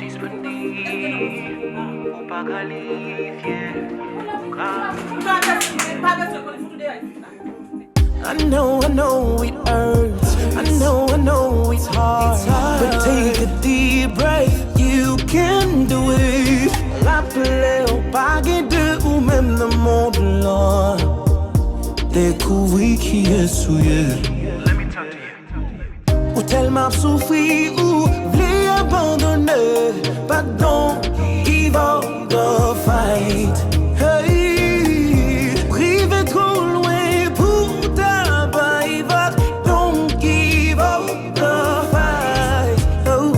I know it hurts. I know it's hard. But take a deep breath, you can do it. Rappelez au paquet de ou même le monde là. Découvrir qui est souillé. Ou tellement souffrir ou voulez abandonner. But don't give up the fight. Hey, privé trop loin pour t'abattre. Don't give up the fight. Oh,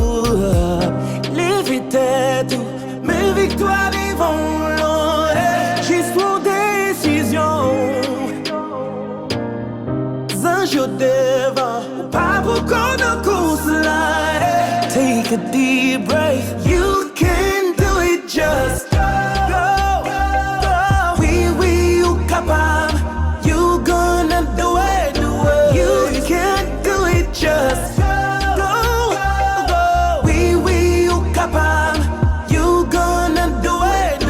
lève tête, mes victoires vont loin. Juste pour décision. Zanjo devant, pas pour qu'on en course là. Take a deep breath, you can do it, just go. Oui, you capable, you gonna do it. You can do it, just go. Oui, you capable, you gonna do it.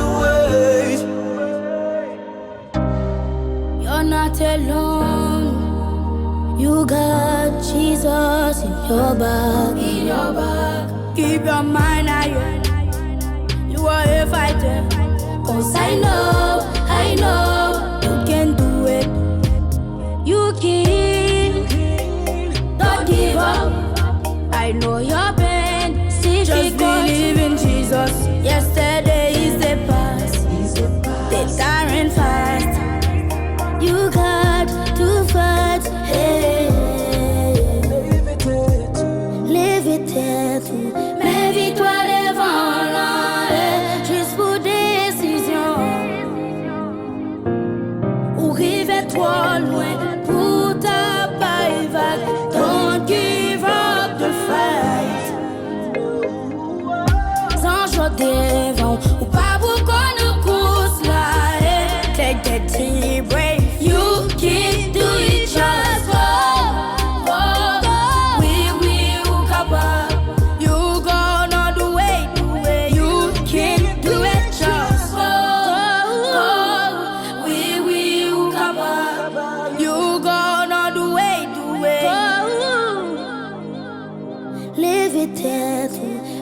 You're not alone. You got Jesus in your back. Keep your mind higher. You are a fighter. 'Cause I know you can do it. You can. Don't give up. I know your pain. Just believe in Jesus. Yesterday is the past. The tyrant fast. You got to fight. Hey. Tout. Mes victoires devant l'an, juste pour décision. Ou rive trop loin pour ta paille vague. Don't give up the fight. Sans joie devant, ou pas pour qu'on nous course là. Take that deep breath, you can do it, just go.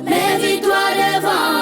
Mes victoires devant